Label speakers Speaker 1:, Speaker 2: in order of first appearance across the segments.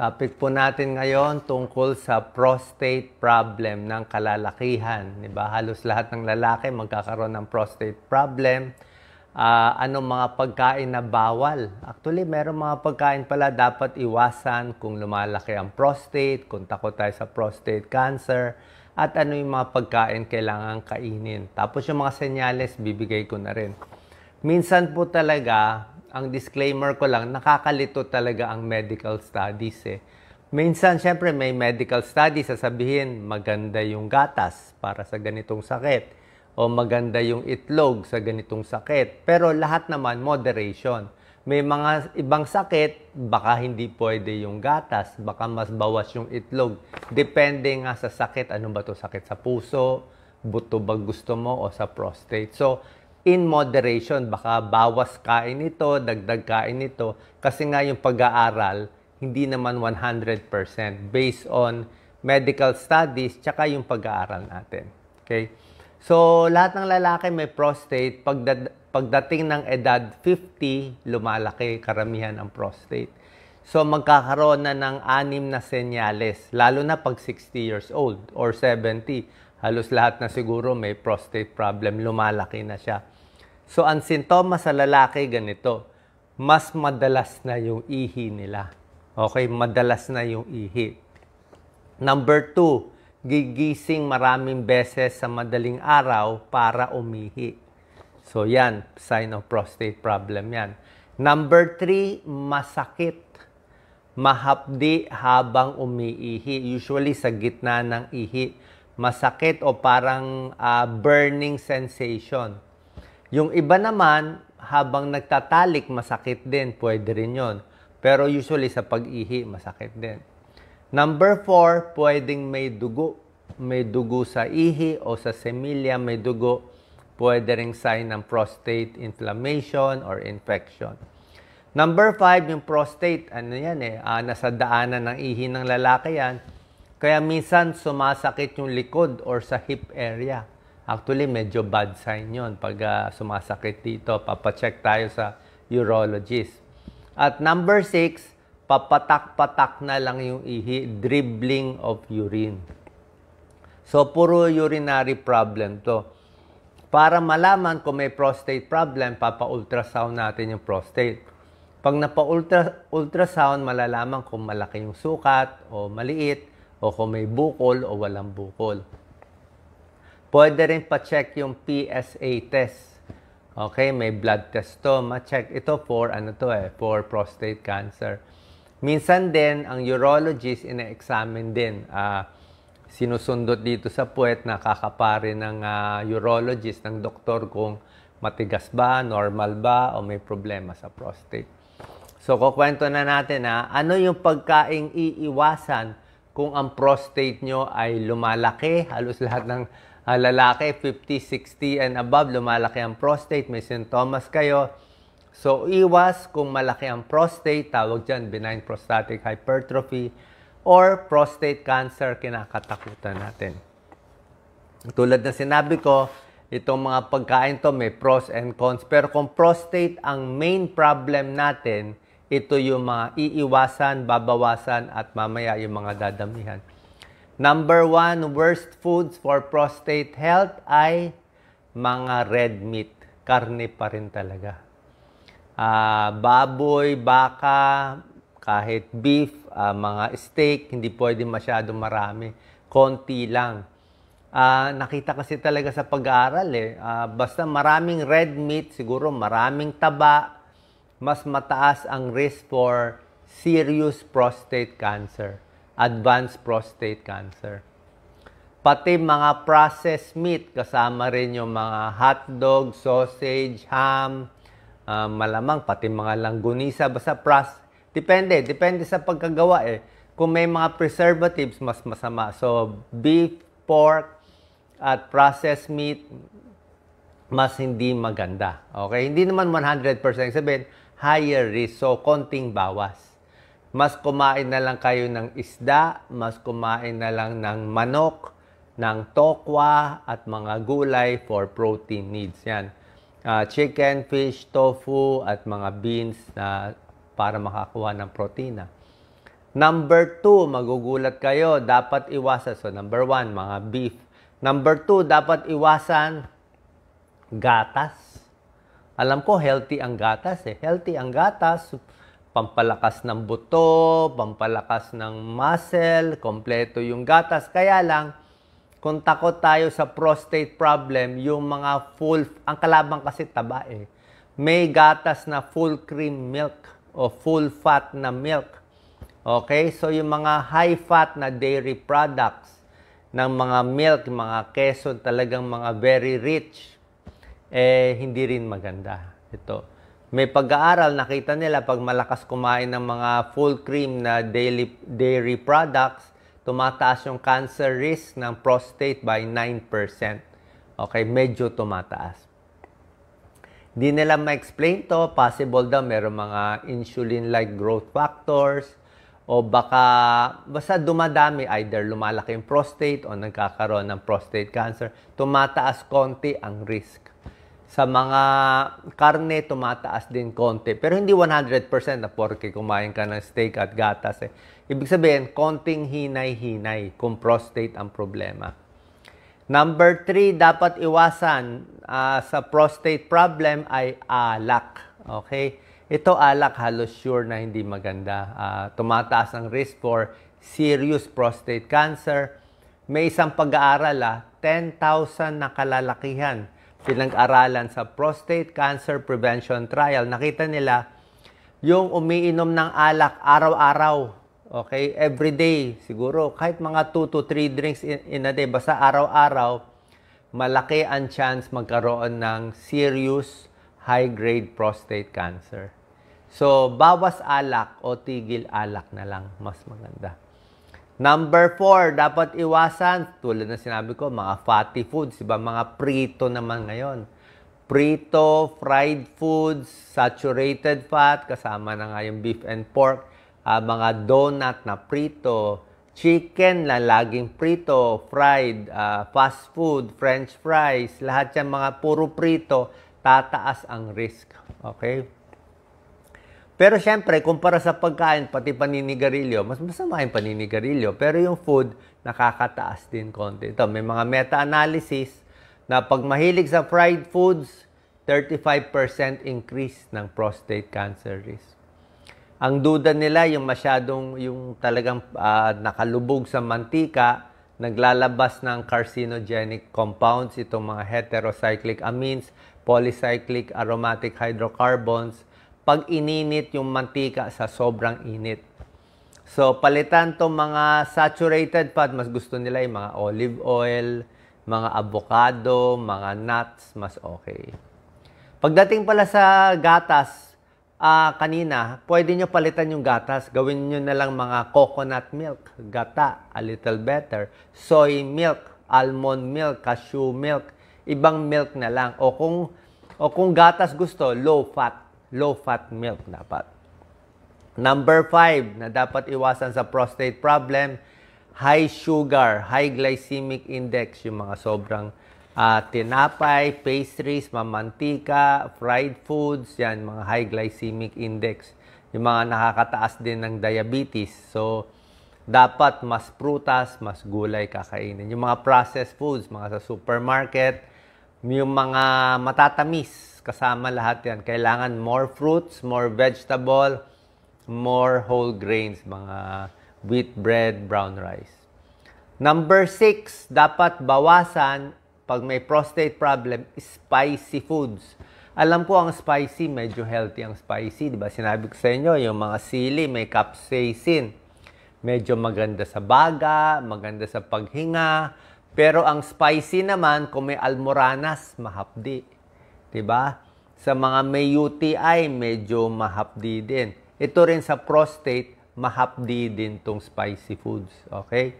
Speaker 1: Topic po natin ngayon tungkol sa prostate problem ng kalalakihan. Diba? Halos lahat ng lalaki magkakaroon ng prostate problem. Anong mga pagkain na bawal? Actually, meron mga pagkain pala dapat iwasan kung lumalaki ang prostate, kung takot tayo sa prostate cancer, at ano yung mga pagkain kailangan kainin. Tapos yung mga senyales, bibigay ko na rin. Minsan po talaga, ang disclaimer ko lang, nakakalito talaga ang medical studies eh. Minsan, syempre, may medical studies, sasabihin, maganda yung gatas para sa ganitong sakit. O maganda yung itlog sa ganitong sakit. Pero lahat naman, moderation. May mga ibang sakit, baka hindi pwede yung gatas, baka mas bawas yung itlog. Depende nga sa sakit. Ano ba to? Sakit sa puso, buto ba gusto mo, o sa prostate. So, in moderation, baka bawas kain ito, dagdag kain ito. Kasi nga yung pag-aaral, hindi naman 100% based on medical studies, tsaka yung pag-aaral natin. Okay? So, lahat ng lalaki may prostate. Pagdating ng edad 50, lumalaki karamihan ang prostate. So, magkakaroon na ng 6 na senyales, lalo na pag 60 years old or 70. Halos lahat na siguro may prostate problem, lumalaki na siya. So, ang sintomas sa lalaki ganito, mas madalas na yung ihi nila. Okay, madalas na yung ihi. Number 2, gigising maraming beses sa madaling araw para umihi. So, yan, sign of prostate problem yan. Number 3, masakit. Mahapdi habang umiihi. Usually, sa gitna ng ihi. Masakit o parang burning sensation. Yung iba naman, habang nagtatalik, masakit din. Pwede rin yun. Pero usually, sa pag-ihi, masakit din. Number 4, pwedeng may dugo. May dugo sa ihi o sa semilya may dugo. Pwede ring sign ng prostate inflammation or infection. Number 5, yung prostate, ano yan nasa daanan ng ihi ng lalaki yan. Kaya minsan sumasakit yung likod or sa hip area. Actually, medyo bad sign yun pag sumasakit dito. Papacheck tayo sa urologist. At number 6, papatak-patak na lang yung ihi, dribbling of urine. So, puro urinary problem to. Para malaman kung may prostate problem, papa-ultrasound natin yung prostate. Pag napa-ultrasound, malalaman kung malaki yung sukat o maliit, o kung may bukol o walang bukol. Pwede rin pa-check yung PSA test. Okay, may blood test to. Ma-check ito for, for prostate cancer. Minsan din, ang urologist ina-examine din. Sinusundot dito sa puwet, nakakapare ng urologist, ng doktor kung matigas ba, normal ba, o may problema sa prostate. So, kukwento na natin ano yung pagkaing iiwasan kung ang prostate nyo ay lumalaki. Halos lahat ng lalaki, 50, 60 and above, lumalaki ang prostate, may sintomas kayo. So, iwas kung malaki ang prostate, tawag dyan, benign prostatic hypertrophy, or prostate cancer, kinakatakutan natin. Tulad na sinabi ko, itong mga pagkain to may pros and cons. Pero kung prostate ang main problem natin, ito yung mga iiwasan, babawasan, at mamaya yung mga dadamihan. Number 1, worst foods for prostate health ay mga red meat. Karne pa rin talaga. Baboy, baka, kahit beef, mga steak, hindi pwede masyado marami. Konti lang. Nakita kasi talaga sa pag-aaral basta maraming red meat, siguro maraming taba, mas mataas ang risk for serious prostate cancer, advanced prostate cancer. Pati mga processed meat, kasama rin yung mga hotdog, sausage, ham, malamang pati mga langgunisa, basta depende sa pagkagawa Kung may mga preservatives, mas masama. So, beef, pork, at processed meat, mas hindi maganda. Okay? Hindi naman 100% sabihin, higher risk. So, konting bawas. Mas kumain na lang kayo ng isda, mas kumain na lang ng manok, ng tokwa, at mga gulay for protein needs. Yan. Chicken, fish, tofu, at mga beans na para makakuha ng protina. Number 2, magugulat kayo, dapat iwasan. So, number 1, mga beef. Number 2, dapat iwasan gatas. Alam ko, healthy ang gatas eh. Healthy ang gatas, pampalakas ng buto, pampalakas ng muscle, kompleto yung gatas. Kaya lang, kung takot tayo sa prostate problem, yung mga ang kalaban kasi taba eh. May gatas na full cream milk o full fat na milk. Okay? So, yung mga high-fat na dairy products ng mga milk, mga queso, talagang mga very rich, hindi rin maganda. Ito. May pag-aaral, nakita nila, pag malakas kumain ng mga full cream na dairy products, tumataas yung cancer risk ng prostate by 9%. Okay? Medyo tumataas. Di nila ma-explain to, possible daw meron mga insulin-like growth factors, o basta dumadami, either lumalaki yung prostate o nagkakaroon ng prostate cancer, tumataas konti ang risk. Sa mga karne, tumataas din konti. Pero hindi 100% na porke kumain ka ng steak at gatas. Ibig sabihin, konting hinay-hinay kung prostate ang problema. Number 3, dapat iwasan sa prostate problem ay alak. Okay? Ito alak, halos sure na hindi maganda. Tumataas ang risk for serious prostate cancer. May isang pag-aaral, 10,000 na kalalakihan pinag-aralan sa prostate cancer prevention trial. Nakita nila, yung umiinom ng alak araw-araw, okay, every day, siguro kahit mga 2 to 3 drinks in a day, basta araw-araw, malaki ang chance magkaroon ng serious high-grade prostate cancer. So, bawas alak o tigil alak na lang, mas maganda. Number 4, dapat iwasan, tulad na sinabi ko, mga fatty foods, diba? Mga prito naman ngayon. Prito, fried foods, saturated fat, kasama na nga yung beef and pork, mga donut na prito, chicken na laging prito, fried, fast food, french fries, lahat yan mga puro prito, tataas ang risk. Okay? Pero syempre, kumpara sa pagkain, pati paninigarilyo, mas masama yung paninigarilyo. Pero yung food, nakakataas din konti. Ito, may mga meta-analysis na pag mahilig sa fried foods, 35% increase ng prostate cancer risk. Ang duda nila, yung talagang nakalubog sa mantika, naglalabas ng carcinogenic compounds, itong mga heterocyclic amines, polycyclic aromatic hydrocarbons, pag ininit yung mantika sa sobrang init. So, palitan to mga saturated fat, mas gusto nila yung mga olive oil, mga avocado, mga nuts, mas okay. Pagdating pala sa gatas, kanina, pwede nyo palitan yung gatas. Gawin nyo na lang mga coconut milk, gata, a little better. Soy milk, almond milk, cashew milk, ibang milk na lang. O kung gatas gusto, low-fat milk dapat. Number 5 na dapat iwasan sa prostate problem, high sugar, high glycemic index, yung mga sobrang tinapay, pastries, mamantika, fried foods, yan, mga high glycemic index. Yung mga nakakataas din ng diabetes. So, dapat mas prutas, mas gulay kakainin. Yung mga processed foods, mga sa supermarket, yung mga matatamis, kasama lahat yan. Kailangan more fruits, more vegetable, more whole grains, mga wheat bread, brown rice. Number 6, dapat bawasan pag may prostate problem, spicy foods. Alam ko ang spicy, medyo healthy ang spicy. Diba? Sinabi ko sa inyo, yung mga sili, may capsaicin. Medyo maganda sa baga, maganda sa paghinga. Pero ang spicy naman, kung may almoranas, mahapdi. Diba? Sa mga may UTI, medyo mahapdi din. Ito rin sa prostate, mahapdi din tong spicy foods. Okay?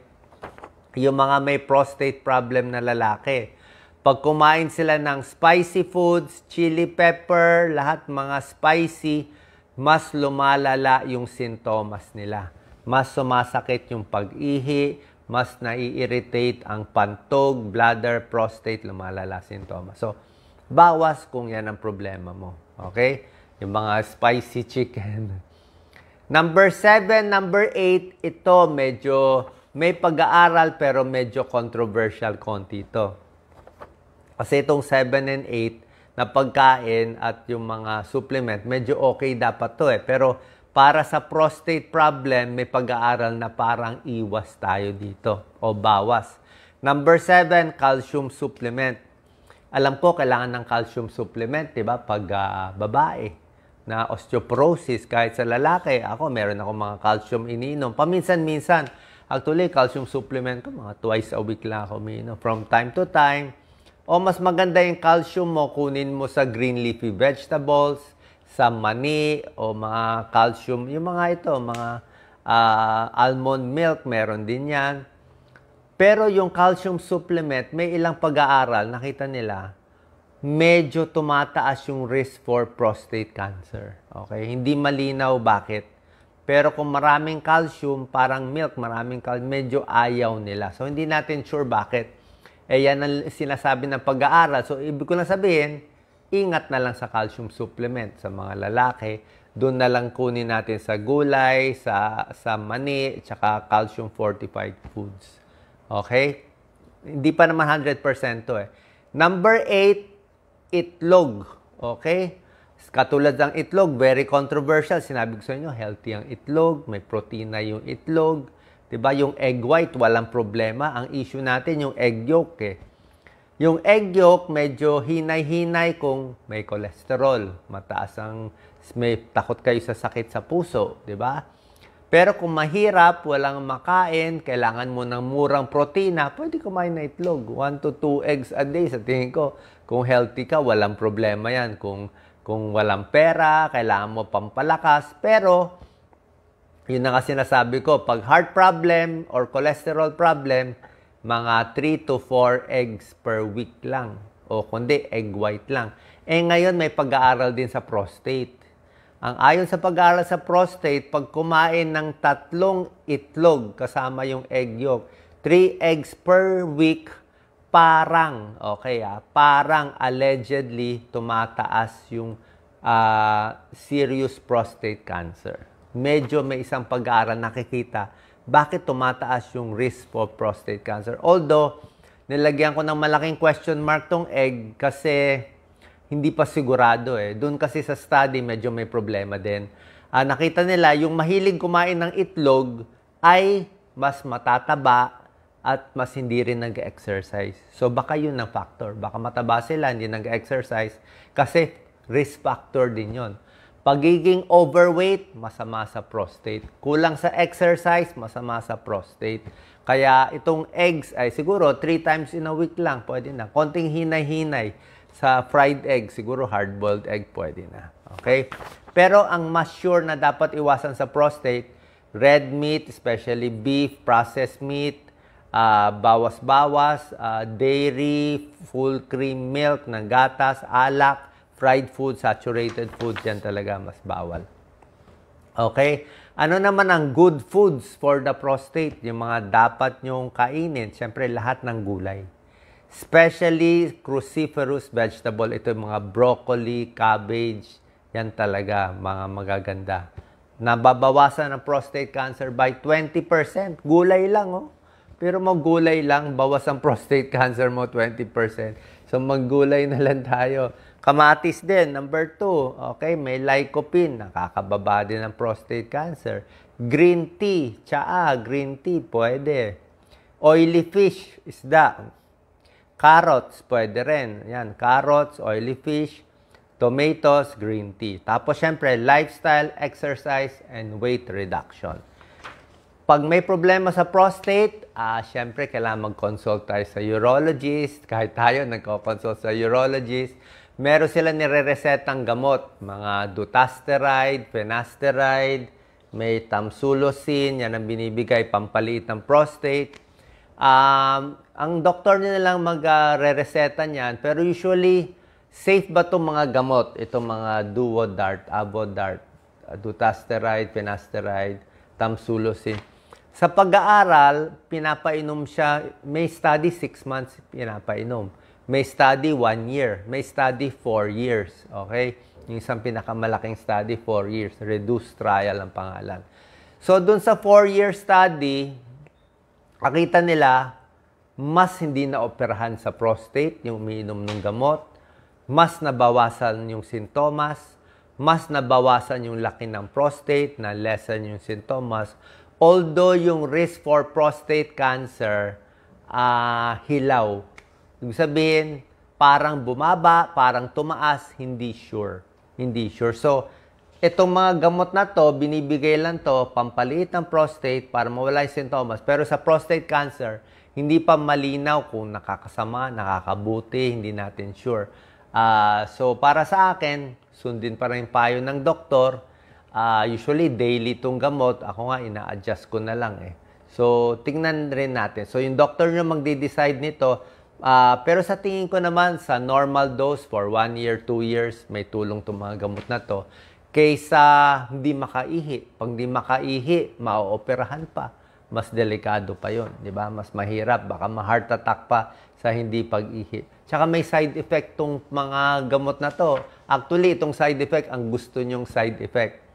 Speaker 1: Yung mga may prostate problem na lalaki, pag kumain sila ng spicy foods, chili pepper, lahat mga spicy, mas lumalala yung sintomas nila. Mas sumasakit yung pag-ihi, mas nai-irritate ang pantog, bladder, prostate, lumalala sintomas. So, bawas kung yan ang problema mo. Okay? Yung mga spicy chicken. Number 7, number 8, ito medyo may pag-aaral pero medyo controversial konti ito. Kasi itong 7 and 8 na pagkain at yung mga supplement, medyo okay dapat to Pero para sa prostate problem, may pag-aaral na parang iwas tayo dito o bawas. Number 7, calcium supplement. Alam ko, kailangan ng calcium supplement, di ba? Pag babae na osteoporosis, kahit sa lalaki, ako, meron ako mga calcium iniinom. Paminsan-minsan, actually, calcium supplement ko, mga twice a week lang ako umiinom. From time to time, o mas maganda yung calcium mo, kunin mo sa green leafy vegetables, sa mani, o mga calcium, yung mga ito, mga almond milk, meron din yan. Pero yung calcium supplement, may ilang pag-aaral, nakita nila, medyo tumataas yung risk for prostate cancer. Okay? Hindi malinaw bakit. Pero kung maraming calcium, parang milk, maraming calcium, medyo ayaw nila. So, hindi natin sure bakit. Yan ang sinasabi ng pag-aaral. So, ibig ko na sabihin, ingat na lang sa calcium supplement sa mga lalaki. Doon na lang kunin natin sa gulay, sa mani, tsaka calcium fortified foods. Okay? Hindi pa naman 100% to Number 8, itlog. Okay? Katulad ng itlog, very controversial. Sinabi ko sa inyo, healthy ang itlog, may protina yung itlog. Diba? Yung egg white, walang problema. Ang issue natin, yung egg yolk Yung egg yolk, medyo hinay-hinay kung may cholesterol. Mataas may takot kayo sa sakit sa puso. Diba? Pero kung mahirap, walang makain, kailangan mo ng murang protina, pwede kumain na itlog. 1 to 2 eggs a day. Sa tingin ko, kung healthy ka, walang problema yan. Kung walang pera, kailangan mo pampalakas. Pero, yun na nga sinasabi ko, pag heart problem or cholesterol problem, mga 3 to 4 eggs per week lang. O kundi, egg white lang. Ngayon, may pag-aaral din sa prostate. Ang ayon sa pag-aaral sa prostate, pag kumain ng 3 itlog kasama yung egg yolk, 3 eggs per week, parang allegedly tumataas yung serious prostate cancer. Medyo may isang pag-aaral nakikita bakit tumataas yung risk for prostate cancer. Although, nilagyan ko ng malaking question mark tong egg kasi hindi pa sigurado Doon kasi sa study, medyo may problema din. Nakita nila, yung mahilig kumain ng itlog ay mas matataba at mas hindi rin nag-exercise. So, baka yun ang factor. Baka mataba sila, hindi nag-exercise kasi risk factor din yon. Pagiging overweight, masama sa prostate. Kulang sa exercise, masama sa prostate. Kaya itong eggs ay siguro 3 times in a week lang, pwede na. Konting hinay-hinay. Sa fried egg, siguro hard-boiled egg pwede na. Okay? Pero ang mas sure na dapat iwasan sa prostate, red meat, especially beef, processed meat, bawas-bawas, dairy, full cream milk ng gatas, alak, fried food, saturated food, yan talaga mas bawal. Okay? Ano naman ang good foods for the prostate? Yung mga dapat nyong kainin, siyempre lahat ng gulay. Especially cruciferous vegetable. Ito yung mga broccoli, cabbage. Yan talaga, mga magaganda. Nababawasan ang prostate cancer by 20%. Gulay lang, Pero maggulay lang, bawas ang prostate cancer mo 20%. So maggulay na lang tayo. Kamatis din, number 2. Okay, may lycopene. Nakakababa din ang prostate cancer. Green tea, tsaa, green tea, pwede. Oily fish, isda. Carrots, pwede rin. Yan, carrots, oily fish, tomatoes, green tea. Tapos, syempre, lifestyle, exercise, and weight reduction. Pag may problema sa prostate, syempre, kailangan mag-consult tayo sa urologist. Kahit tayo, nagko-consult sa urologist. Meron sila nire-resetang gamot. Mga dutasteride, finasteride, may tamsulosin, yan ang binibigay, pampaliit ng prostate. Ang doktor nila lang mag-re-reseta niyan. Pero usually, safe ba itong mga gamot? Itong mga Duodart, Avodart, dutasteride, finasteride, tamsulosin. Sa pag-aaral, pinapainom siya, may study 6 months pinapainom. May study 1 year. May study 4 years. Okay? Yung isang pinakamalaking study, 4 years. Reduced trial ang pangalan. So, dun sa 4-year study, nakita nila, mas hindi na operahan sa prostate, yung umiinom ng gamot, mas nabawasan yung sintomas, mas nabawasan yung laki ng prostate, na lessen yung sintomas. Although yung risk for prostate cancer, hilaw. Ibig sabihin, parang bumaba, parang tumaas, hindi sure. Hindi sure. So, itong mga gamot na to, binibigay lang to, pampaliit ng prostate para mawala yung sintomas. Pero sa prostate cancer, hindi pa malinaw kung nakakasama, nakakabuti, hindi natin sure. So, para sa akin, sundin pa rin payo ng doktor. Usually, daily itong gamot. Ako nga, ina-adjust ko na lang eh. So, tingnan rin natin. So, yung doctor nyo magde-decide nito. Pero sa tingin ko naman, sa normal dose for 1 year, 2 years, may tulong itong mga gamot na to. Kaysa hindi makaihi. Pag hindi makaihi, ma-operahan pa. Mas delikado pa yon, di ba? Mas mahirap. Baka ma-heart attack pa sa hindi pag-ihi. Tsaka may side effect tong mga gamot na to. Actually, itong side effect, ang gusto nyong side effect.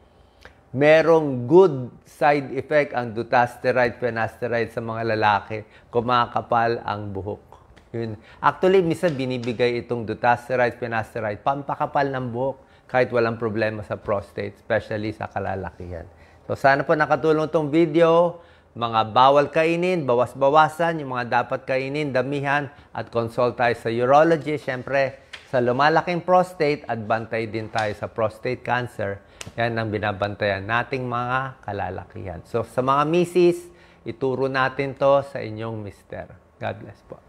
Speaker 1: Merong good side effect ang dutasteride, finasteride sa mga lalaki. Kumakapal ang buhok. Yun. Actually, minsan binibigay itong dutasteride, finasteride, pampakapal ng buhok kahit walang problema sa prostate, especially sa kalalakihan. So, sana po nakatulong itong video. Mga bawal kainin, bawas-bawasan, yung mga dapat kainin, damihan, at consult tayo sa urologist. Siyempre, sa lumalaking prostate, at bantay din tayo sa prostate cancer. Yan ang binabantayan nating mga kalalakihan. So, sa mga misis, ituro natin to sa inyong mister. God bless po.